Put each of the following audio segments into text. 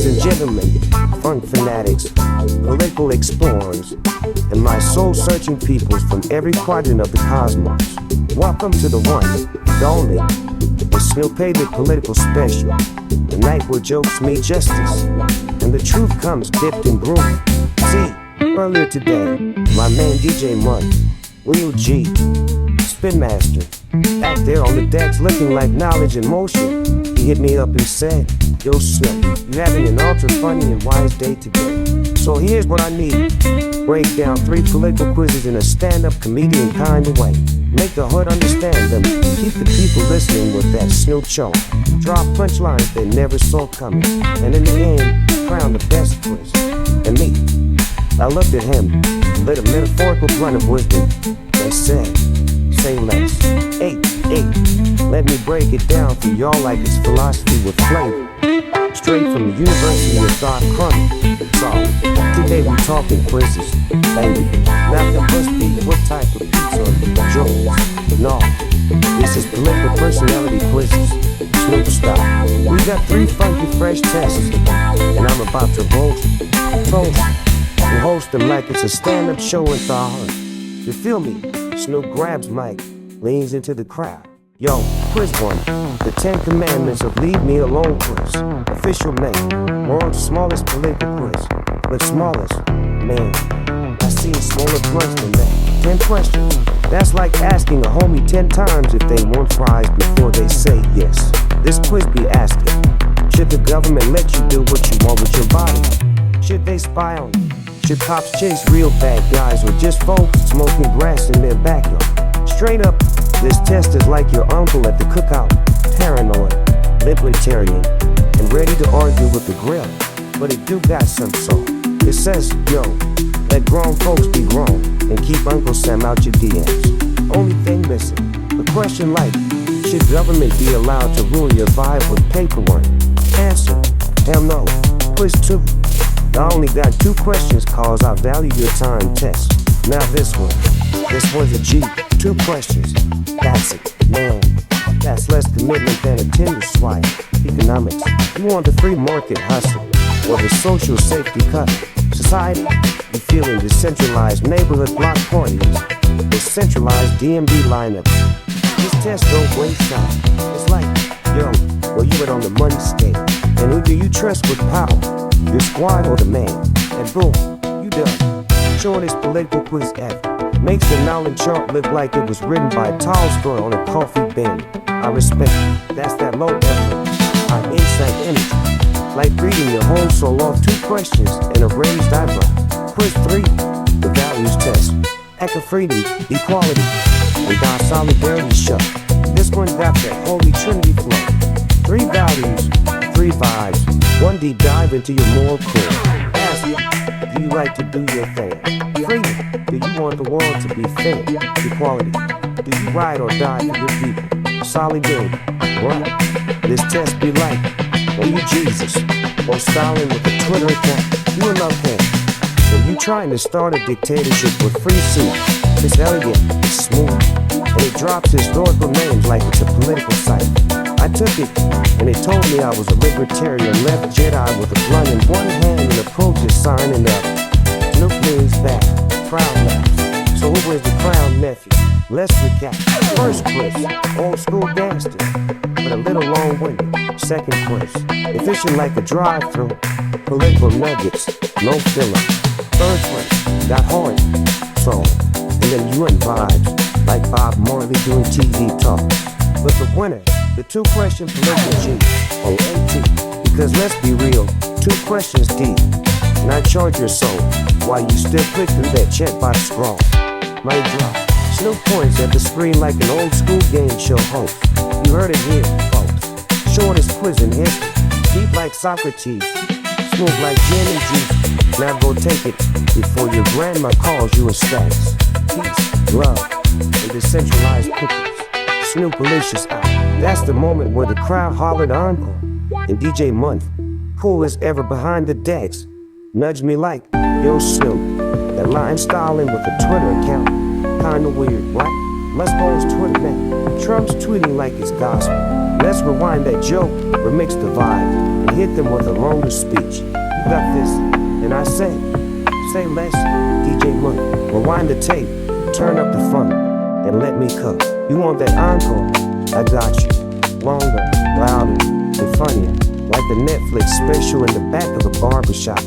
and gentlemen, funk fanatics, political explorers, and my soul-searching peoples from every quadrant of the cosmos. Welcome to the one, the only, the Snoopadelic Political Special, the night where jokes meet justice, and the truth comes dipped in brew. See, earlier today, my man DJ Month, Real G, Spin Master, back there on the decks looking like knowledge in motion. He hit me up and said, "Yo Snoop, you having an ultra funny and wise day today. So here's what I need. Break down 3 political quizzes in a stand-up comedian kind of way. Make the hood understand them. Keep the people listening with that Snoop show. Drop punchlines they never saw coming. And in the end, crown the best quiz." And me, I looked at him, lit a metaphorical blunt of wisdom, and said, "Say less. 8. Let me break it down for y'all like it's philosophy with flavor. Straight from the University of Thought Crumb. So, today we talking quizzes, baby. Nothing must be what type of pizza or jokes. No, this is political personality quizzes, Snoop style. We got 3 funky fresh tests, and I'm about to roast, and host them like it's a stand-up show in the heart. You feel me? Snoop grabs mic, leans into the crowd. Yo, quiz 1, the 10 commandments of leave me alone quiz. Official name, world's smallest political quiz. But smallest, man, I see smaller quiz than that. 10 questions, that's like asking a homie 10 times if they want fries before they say yes. This quiz be asking, should the government let you do what you want with your body? Should they spy on you? Should cops chase real bad guys or just folks smoking grass in their backyard? Straight up, this test is like your uncle at the cookout, paranoid, libertarian, and ready to argue with the grill. But it do got some soul. It says, yo, let grown folks be grown and keep Uncle Sam out your DMs. Only thing missing, the question like, should government be allowed to ruin your vibe with paperwork? Answer, hell no. Quiz 2, I only got 2 questions cause I value your time test. Now this one's a G, 2 questions. That's it, man. That's less commitment than a Tinder swipe. Economics, you want the free market hustle or the social safety cut? Society, you feeling decentralized neighborhood block parties, the centralized DMV lineups. This test don't waste time. It's like, yo, well you went on the money scale, and who do you trust with power? Your squad or the man? And boom, you done. Shortest political quiz ever. Makes the knowledge chart look like it was written by Tolstoy on a coffee bin. I respect it. That's that low effort, high insight energy. Like reading your whole soul off 2 questions and a raised eyebrow. Quiz 3, the values test. Act of freedom, equality, and our solidarity show. This one got that holy trinity flow. 3 values, 3 vibes, 1 deep dive into your moral core. Ask you, do you like to do your thing? Freedom, do you want the world to be fair? Equality, do you ride or die for your people? Solidarity, what? This test be like, are you Jesus? Or Stalin with a Twitter account? You MLK. When you trying to start a dictatorship with free soup, it's elegant, it's smooth, and it drops historical names like it's a political site. I took it, and it told me I was a libertarian left Jedi with a blunt in one hand and a protest sign in the other. Snoop leans back, crown laps. So who was the crown nephew? Let's recap. First quiz, old school gangster, but a little long-winded. Second quiz, efficient like a drive-thru, political nuggets, no filler. Third quiz, got hard, soul, and then you and vibes, like Bob Marley doing TV talk. But the winner, the 2-question political G, on AT, because let's be real, 2 questions deep, and I charge your soul, while you still click through that checkbox scroll. Mic drop, Snoop points at the screen like an old school game show host. You heard it here, folks. Shortest quiz in history, deep like Socrates, smooth like gin and juice. Now go take it before your grandma calls you a status. Peace, love, and decentralized cookies. Snoopalicious out. That's the moment where the crowd hollered encore. And DJ Month, cool as ever behind the decks, nudged me like, yo Snoop, that line styling with a Twitter account, kinda weird, right? Let's go on Twitter now. Trump's tweeting like it's gospel. Let's rewind that joke, remix the vibe, and hit them with a longer speech. You got this, and I say less, DJ Money. Rewind the tape, turn up the fun, and let me cook. You want that encore? I got you. Longer, louder, and funnier, like the Netflix special in the back of a barbershop.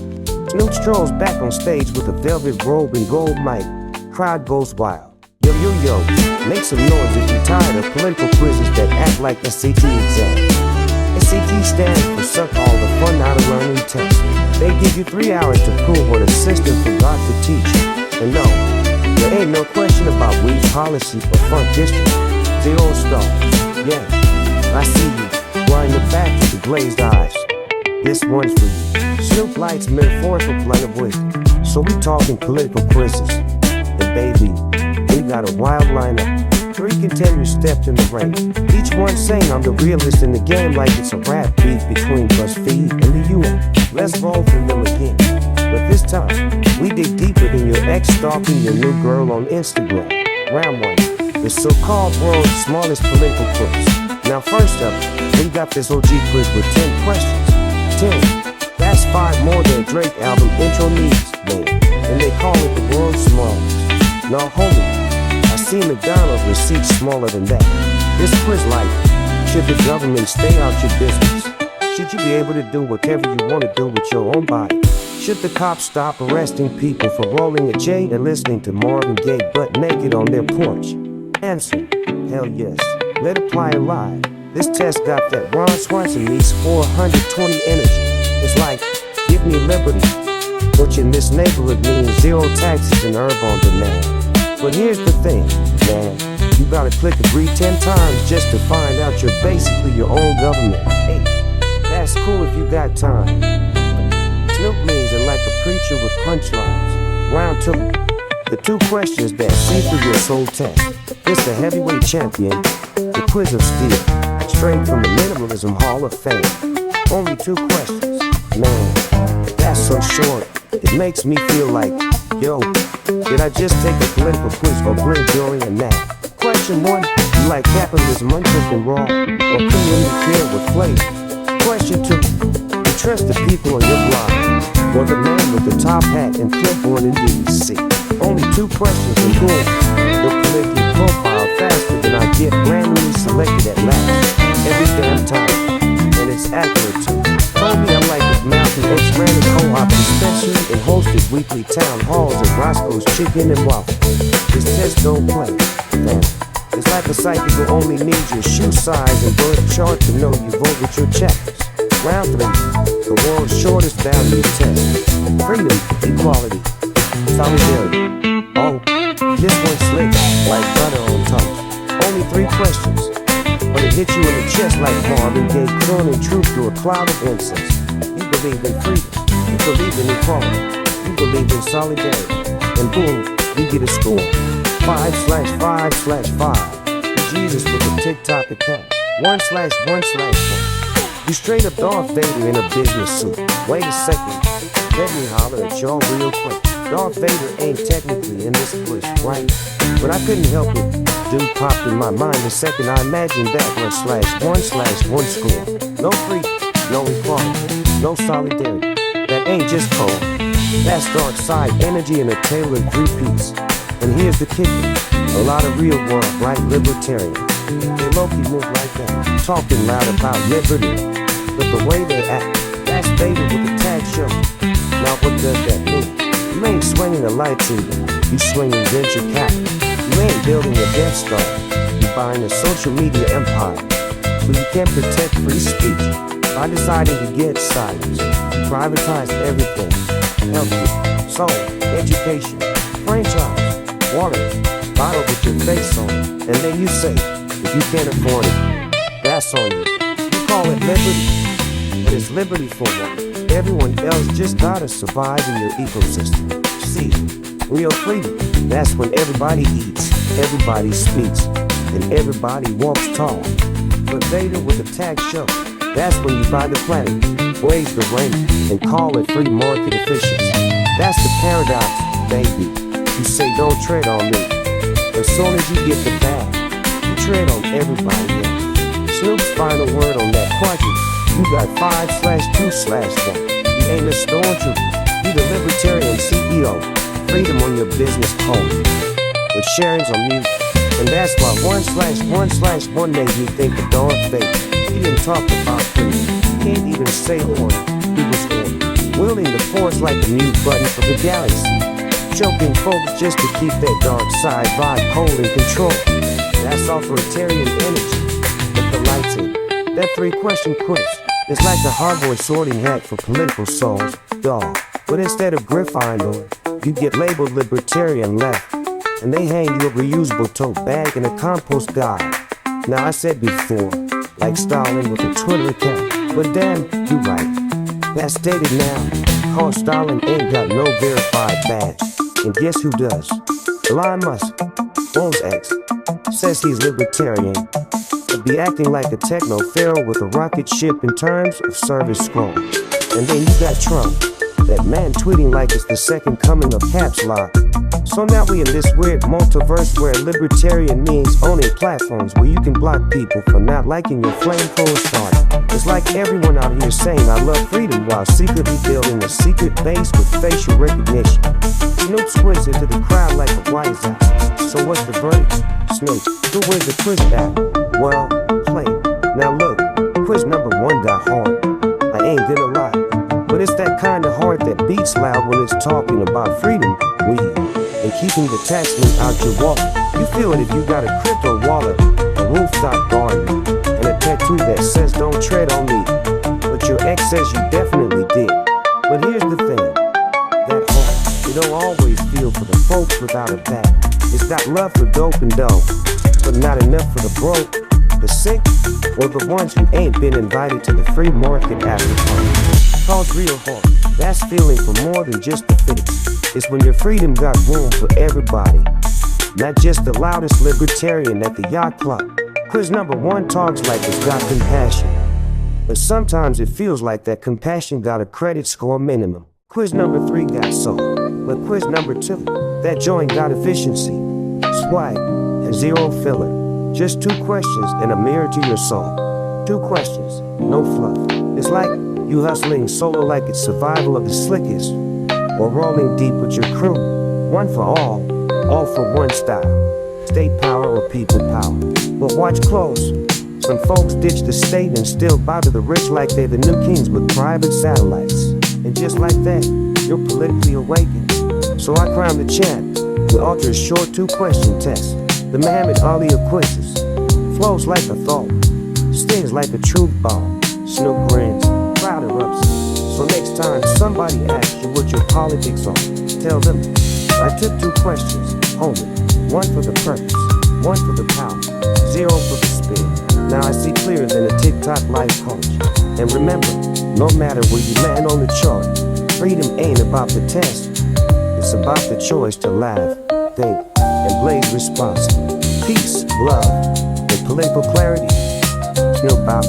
Snoop strolls back on stage with a velvet robe and gold mic. Crowd goes wild. Yo, yo, yo, make some noise if you're tired of political quizzes that act like SAT exams. SAT stands for suck all the fun out of learning tests. They give you 3 hours to prove what a system forgot to teach you. And no, there ain't no question about weed policy or front district. 0 stars. Yeah, I see you, wearing the back with the glazed eyes. This one's for you. Snoop lights metaphorical blunt of wisdom. So we talking political quizzes. And baby, we got a wild lineup. 3 contenders stepped in the ring. Each one saying I'm the realist in the game, like it's a rap beef between BuzzFeed and the UN. Let's roll through them again. But this time, we dig deeper than your ex stalking your new girl on Instagram. Round 1, the so-called world's smallest political quiz. Now first up, we got this OG quiz with 10 questions. 10. That's 5 more than a Drake album intro needs, man. And they call it the world's smallest. Now hold it. I see McDonald's receipts smaller than that. This quiz like, should the government stay out your business? Should you be able to do whatever you want to do with your own body? Should the cops stop arresting people for rolling a J and listening to Marvin Gaye butt naked on their porch? Answer, hell yes. Let apply and lie. This test got that Ron Swanson meets 420 energy. It's like, give me liberty, which in this neighborhood means 0 taxes and herb on demand. But here's the thing, man, you gotta click agree 10 times just to find out you're basically your own government. Hey, that's cool if you got time. Snoop means it like a preacher with punchlines. Round 2, the 2 questions that see through your soul test. It's the heavyweight champion, the quiz of steel, straight from the Minimalism Hall of Fame. Only 2 questions, man, that's so short, it makes me feel like, yo, did I just take a political quiz or blend during a nap? Question 1, you like capitalism uncooked and raw, or premium care with flavor? Question 2, you trust the people on your block, or the man with the top hat and clipboard in D.C.? Only 2 questions and boom, you'll collect your profile faster than I get randomly selected at last. Every damn time, and it's accurate too. Told me I'm like if Malcolm X ran a co-op dispensary and hosted weekly town halls at Roscoe's Chicken and Waffle. This test don't play, man. It's like a psychic who only needs your shoe size and birth chart to know you vote with your checkers. Round 3, the world's shortest value test. Freedom, equality, solidarity. Oh, this one's slick, like butter on toast. Only 3 questions, but it hits you in the chest like Marvin Gaye cloning truth through a cloud of incense. You believe in freedom, you believe in equality, you believe in solidarity, and boom, you get a score. 5/5/5. Jesus with a TikTok account. 1/1/1. You straight up Darth Vader in a business suit. Wait a second, let me holler at y'all real quick. Darth Vader ain't technically in this quiz, right? But I couldn't help it. Dude popped in my mind the second I imagined that 1/1/1 score. No freedom, no equality, no solidarity. That ain't just cold. That's dark side energy in a tailored 3-piece. And here's the kicker. A lot of real world, right, libertarian. They low-key move like that, talking loud about liberty. But the way they act, that's Vader with a tag show. Now what does that mean? You ain't swinging a lightsaber, you swinging venture capital. You ain't building a Death Star, you buying a social media empire. So you can't protect free speech by deciding to get silence. You privatize everything, healthcare, soul, education, franchise, water, bottle with your face on it. And then you say, if you can't afford it, that's on you. You call it liberty, but it's liberty for what? Everyone else just gotta survive in your ecosystem. See, real freedom, that's when everybody eats, everybody speaks, and everybody walks tall. But Vader with a tag show, that's when you buy the planet, raise the rate, and call it free market efficiency. That's the paradox, baby. You say don't tread on me. As soon as you get the bag, you tread on everybody else. Snoop's final word on that quadrant You got 5/2/1. You ain't a stormtrooper. You the libertarian CEO. Freedom on your business code. With sharings on mute. And that's why 1/1/1 made me think of darn fate. He didn't talk about freedom. Can't even say one. He was in. Wielding the force like a mute button for the galaxy. Choking folks just to keep that dark side vibe cold and control. That's authoritarian energy. With the lights in. That 3-question quiz. It's like a hardboard sorting hat for political souls, dog. But instead of Gryffindor, you get labeled libertarian left. And they hand you a reusable tote bag and a compost guide. Now I said before, like Stalin with a Twitter account. But damn, you right. That's dated now. Cause Stalin ain't got no verified badge. And guess who does? Elon Musk, owns X, says he's libertarian. But be acting like a techno pharaoh with a rocket ship in terms of service scroll. And then you got Trump, that man tweeting like it's the second coming of Caps Lock. So now we in this weird multiverse where libertarian means owning platforms where you can block people for not liking your flamethrower start. It's like everyone out here saying I love freedom while secretly building a secret base with facial recognition. Snoop squints into the crowd like a wise ass. So what's the verdict? Snoop, who wins the quiz battle? Well, play it. Now look, quiz number 1 got hard. I ain't gonna lie. But it's that kind of heart that beats loud when it's talking about freedom, weed, and keeping the taxman out your wallet. You feel it if you got a crypto wallet, a rooftop garden, and a tattoo that says don't tread on me. But your ex says you definitely did. But here's the thing, that heart, it don't always feel for the folks without a back. It's got love for dope and dope, but not enough for the broke, the sick, or the ones who ain't been invited to the free market after party. Cause real heart, that's feeling for more than just the fix. It's when your freedom got room for everybody, not just the loudest libertarian at the yacht club. Quiz number 1 talks like it's got compassion, but sometimes it feels like that compassion got a credit score minimum. Quiz number 3 got soul, but quiz number 2, that joint got efficiency, swag, and 0 filler. Just 2 questions and a mirror to your soul. 2 questions, no fluff. It's like you hustling solo like it's survival of the slickest, or rolling deep with your crew. 1 for all for one style. State power or people power. But watch close. Some folks ditch the state and still bow to the rich like they're the new kings with private satellites. And just like that, you're politically awakened. So I crown the champ with Ultra's short 2-question test. The Muhammad Ali of quizzes. Flows like a thought, stings like a truth bomb. Snoop grins, crowd erupts. So next time somebody asks you what your politics are, tell them, I took 2 questions, homie. 1 for the purpose, 1 for the power, 0 for the spin. Now I see clearer than a TikTok life coach. And remember, no matter where you land on the chart, freedom ain't about the test. It's about the choice to laugh, think, and blaze responsibly. Peace, love, and political clarity. Snoop out.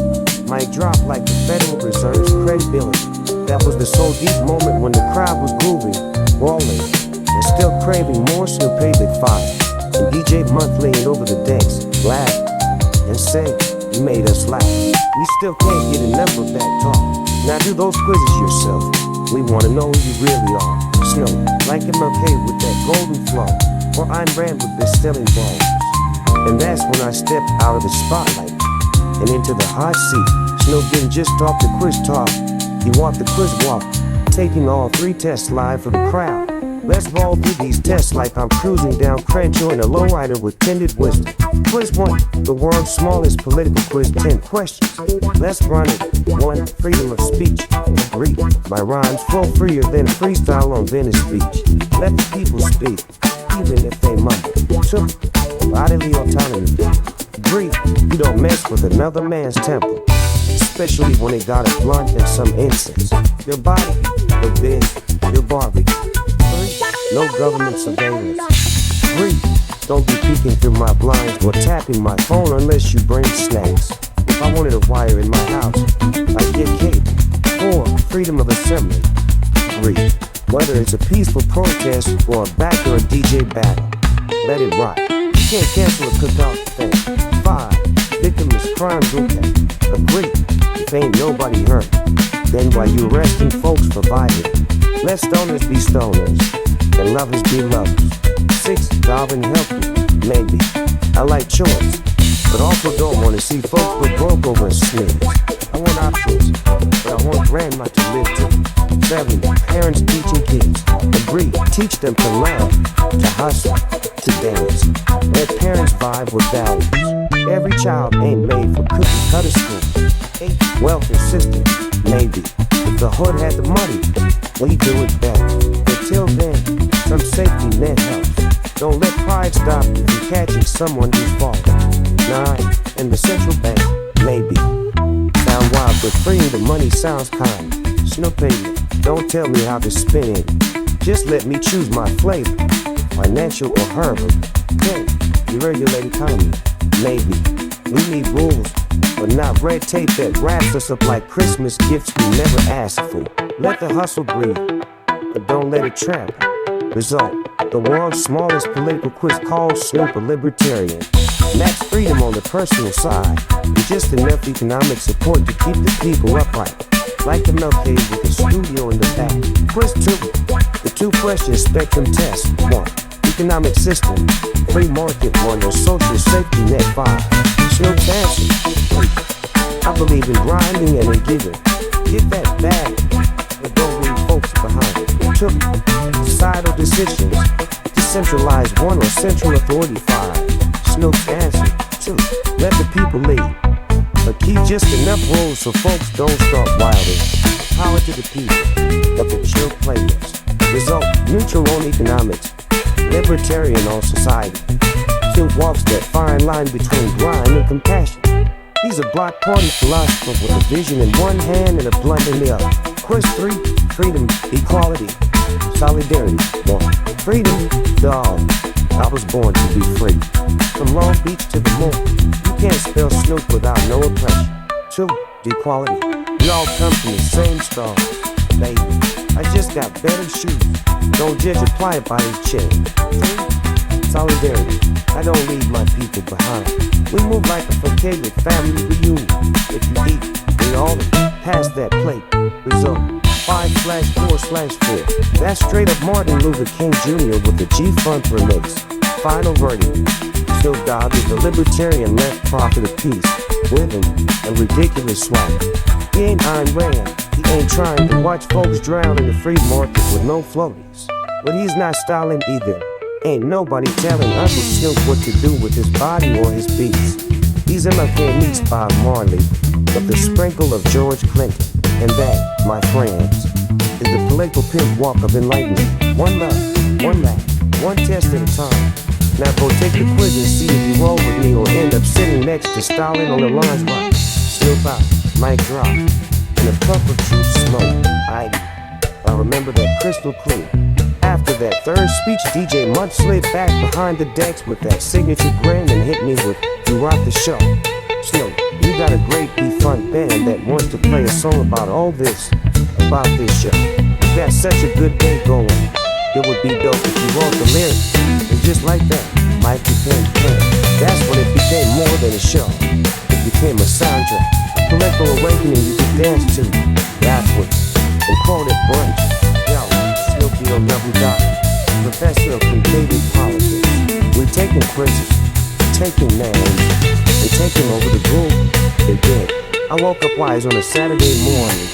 Mic drop like the Federal Reserve's credibility. That was the so deep moment when the crowd was grooving, rolling, and still craving more Snoopadelic fire. And DJ Month leaned over the decks, laughed, and said, you made us laugh. We still can't get enough of that talk. Now do those quizzes yourself. We wanna know who you really are. Snow, like MLK with that golden flow, or I'm Rand with best-selling balls. And that's when I stepped out of the spotlight and into the hot seat. Snow didn't just talk the quiz talk, he walked the quiz walk, taking all 3 tests live for the crowd. Let's roll through these tests like I'm cruising down Crenshaw in a lowrider with tended wisdom. Quiz 1, the world's smallest political quiz, 10 questions. Let's run it. 1, freedom of speech. Agree, my rhymes flow freer than freestyle on Venice Beach. Let the people speak, even if they mumble. 2, bodily autonomy. Agree, you don't mess with another man's temple, especially when they got a blunt and some incense. Your body, your bed, your barbecue. 3, no government surveillance. 3, don't be peeking through my blinds or tapping my phone unless you bring snacks. If I wanted a wire in my house, I'd get cable. 4, freedom of assembly. 3, whether it's a peaceful protest or a backer or DJ battle, let it rock. You can't cancel a cookout thing. 5, victimless crime okay. Agree, if life ain't nobody hurt. Then why you arresting folks for violence? Let stoners be stoners, and lovers be lovers. 6, God and help you, maybe. I like choice, but also don't want to see folks go broke over a sneeze. I want options, but I want grandma to live too. 7, parents teaching kids. Agree, teach them to learn, to hustle, to dance. Let parents vibe with values. Every child ain't made for cookie cutter school. 8, welfare system, maybe. If the hood had the money, we do it better. But till then, some safety net helps. Don't let pride stop you from catching someone who's fallen. 9, and the central bank, maybe. Sound wild, but freeing the money sounds kind. Snoopadelic, don't tell me how to spin it. Just let me choose my flavor, financial or herbal. 10, deregulated economy, maybe. We need rules, but not red tape that wraps us up like Christmas gifts we never asked for. Let the hustle breathe, but don't let it trap. Result, the world's smallest political quiz called Snoop a libertarian. Max freedom on the personal side, and just enough economic support to keep the people upright. Like MLK with a studio in the back. Quiz 2, the 2-question spectrum test. 1, economic system, free market. 1, or social safety net. 5, Snoop's answer. 3, I believe in grinding and in giving. Get that bag, and don't leave folks behind. 2, societal decisions, decentralized. 1, or central authority. 5, Snoop's answer. 2, let the people lead, but keep just enough rules so folks don't start wilding. Power to the people of the chill playlist. Result, neutral on economics, libertarian on society. Still walks that fine line between grind and compassion. He's a block party philosopher with a vision in one hand and a blunt in the other. Quiz 3, freedom, equality, solidarity. 1, freedom, dog. I was born to be free. From Long Beach to the moon, you can't spell Snoop without no oppression. 2, equality. We all come from the same stars, baby. I just got better shoes. Don't judge a pliant by his chain. 3, solidarity. I don't leave my people behind. We move like a fatalic family reunion. If you eat, we all pass that plate. Result, 5/4/4. That's straight up Martin Luther King Jr. with the G-Funk remix. Final verdict, Snoop Dogg is the libertarian left prophet of peace, rhythm, and ridiculous swag. He ain't Ayn Rand, he ain't trying to watch folks drown in the free market with no floaties. But he's not styling either. Ain't nobody telling Uncle Snoop what to do with his body or his beats. He's MLK meets Bob Marley, with the sprinkle of George Clinton. And that, my friends, is the political pimp walk of enlightenment. One love, one laugh, one test at a time. Now go take the quiz and see if you roll with me or end up sitting next to Stalin on the lunch rock. Snoop out, mic drop, and a puff of truth smoke. I remember that crystal clear. After that third speech, DJ Munch slid back behind the decks with that signature grin and hit me with "You rock the show." Snoop, you got a great P-Funk band that wants to play a song about all this, about this show. You got such a good day going. It would be dope if you wrote the lyrics, and just like that, Mike became king. That's when it became more than a show. It became a soundtrack, a political awakening you could dance to, backwards, and quote at brunch. Yo, Snoop D.O.W. Professor of Competitive Politics. We're taking quizzes, taking names, and taking over the group. It did. I woke up wise on a Saturday morning,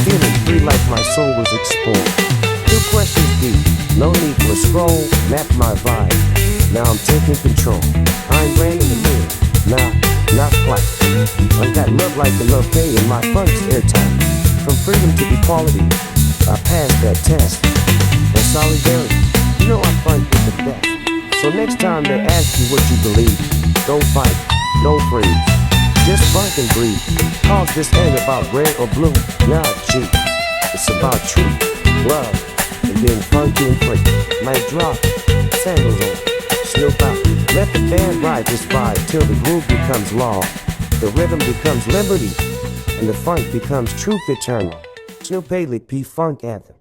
feeling free like my soul was explored. 2 questions deep, no need for a scroll, map my vibe. Now I'm taking control. I ain't ran in the mirror, nah, not quite. I got love like the love pay in my funk's airtime. From freedom to equality, I passed that test. And solidarity, you know I funk with the best. So next time they ask you what you believe, don't fight, don't freeze. Just funk and breathe. Cause this ain't about red or blue, nah, gee. It's about truth, love, and being funky and free. Mic drop, sandals on, Snoop out. Let the band ride this vibe till the groove becomes law. The rhythm becomes liberty, and the funk becomes truth eternal. Snoopadelic P-Funk anthem.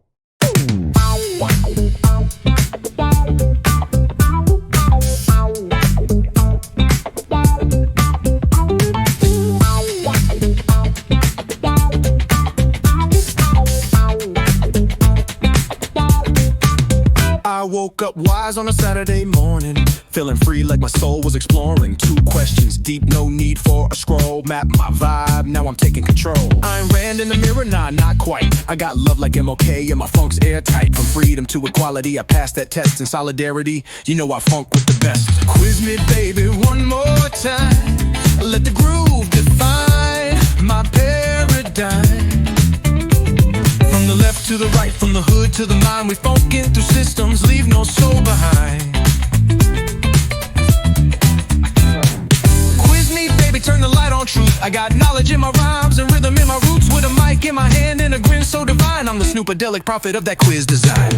woke up wise on a Saturday morning, feeling free like my soul was exploring. 2 questions deep, no need for a scroll. Map my vibe, now I'm taking control. I'm Rand in the mirror, nah, not quite. I got love like MLK and my funk's airtight. From freedom to equality, I passed that test in solidarity. You know I funk with the best. Quiz me, baby, one more time. Let the groove define my paradigm. From the left to the right, from the hood to the mind, we funkin' through systems, leave no soul behind. Quiz me, baby, turn the light on truth. I got knowledge in my rhymes and rhythm in my roots, with a mic in my hand and a grin so divine. I'm the Snoopadelic prophet of that quiz design.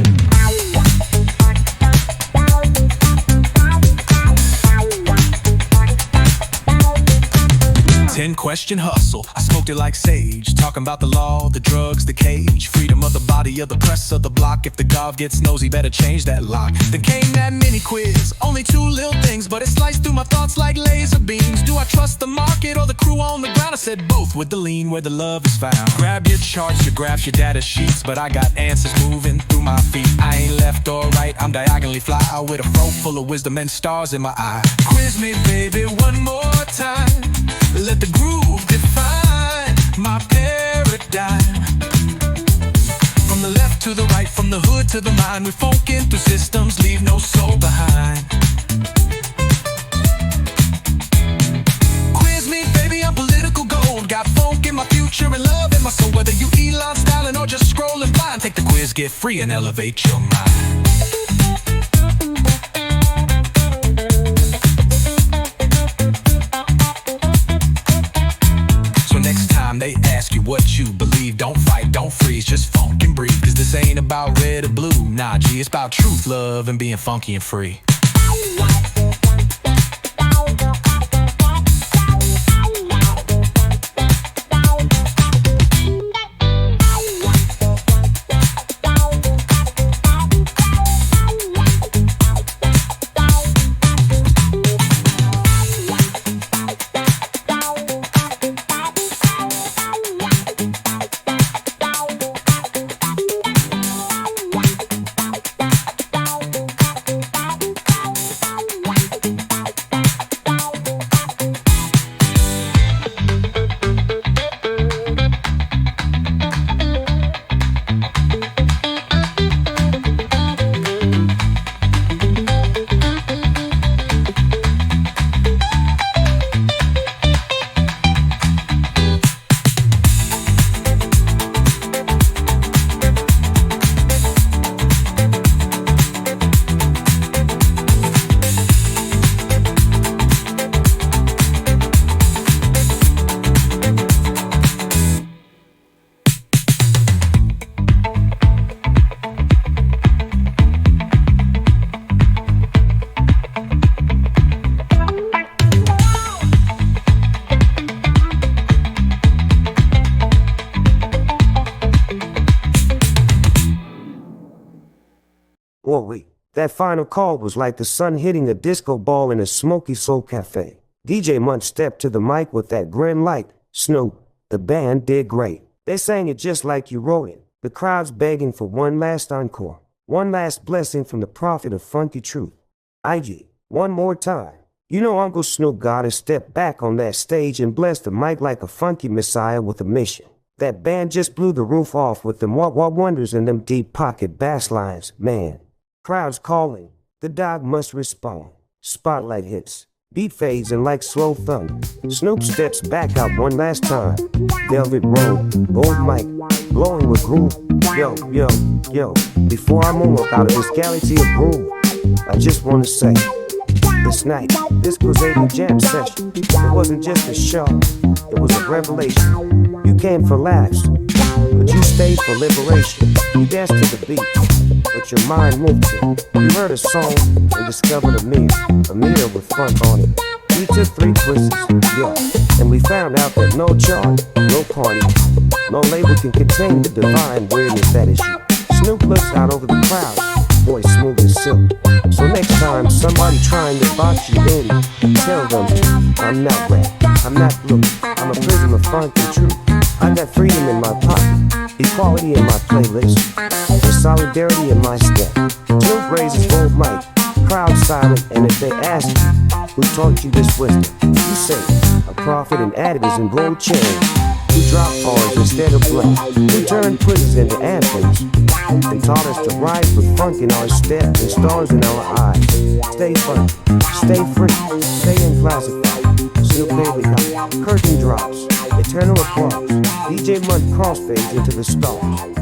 10-question hustle, I smoked it like sage. Talking about the law, the drugs, the cage. Freedom of the body, of the press, of the block. If the gov gets nosy, better change that lock. Then came that mini quiz, only 2 little things, but it sliced through my thoughts like laser beams. Do I trust the market or the crew on the ground? I said both, with the lean where the love is found. Grab your charts, your graphs, your data sheets, but I got answers moving through my feet. I ain't left or right, I'm diagonally fly, with a fro full of wisdom and stars in my eye. Quiz me, baby, one more time. Let the groove define my paradigm. From the left to the right, from the hood to the mind, we're funkin' through systems, leave no soul behind. Quiz me, baby, I'm political gold. Got funk in my future and love in my soul. Whether you Elon styling or just scrolling blind, take the quiz, get free, and elevate your mind. They ask you what you believe, don't fight, don't freeze, just funk and breathe. Cause this ain't about red or blue, nah G, it's about truth, love, and being funky and free. Whoa, wait. That final call was like the sun hitting a disco ball in a smoky soul cafe. DJ Munch stepped to the mic with that grin like, Snoop, the band did great. They sang it just like you wrote it. The crowd's begging for one last encore. One last blessing from the prophet of funky truth. IG, one more time. You know Uncle Snoop gotta step back on that stage and bless the mic like a funky messiah with a mission. That band just blew the roof off with them wah-wah wonders and them deep pocket bass lines, man. Crowds calling, the dog must respond. Spotlight hits, beat fades and like slow thunder. Snoop steps back out one last time. Velvet robe, gold mic, blowing with groove. Yo, yo, yo, before I moonwalk out of this galaxy of groove, I just wanna say, this night, this was a jam session. It wasn't just a show, it was a revelation. You came for laughs, but you stayed for liberation. You danced to the beat, but your mind moved to. You heard a song and discovered a mirror with funk on it. We took 3 quizzes, yo, and we found out that no chart, no party, no label can contain the divine weirdness that is you. Snoop looks out over the crowd, voice smooth as silk. So next time somebody trying to box you in, tell them, I'm not rap, I'm not blue, I'm a prism of funk and truth. I got freedom in my pocket, equality in my playlist, and solidarity in my step. Snoop raises gold mic, crowd silent, and if they ask you, who taught you this wisdom? You say, a prophet and additives in gold chains, who dropped bars instead of blank, who turned quizzes into anthems, and taught us to rise with funk in our step and stars in our eyes. Stay funky, stay free, stay unclassified. Snoopadelic, curtain drops, eternal applause. DJ Mud crossfades into the stars.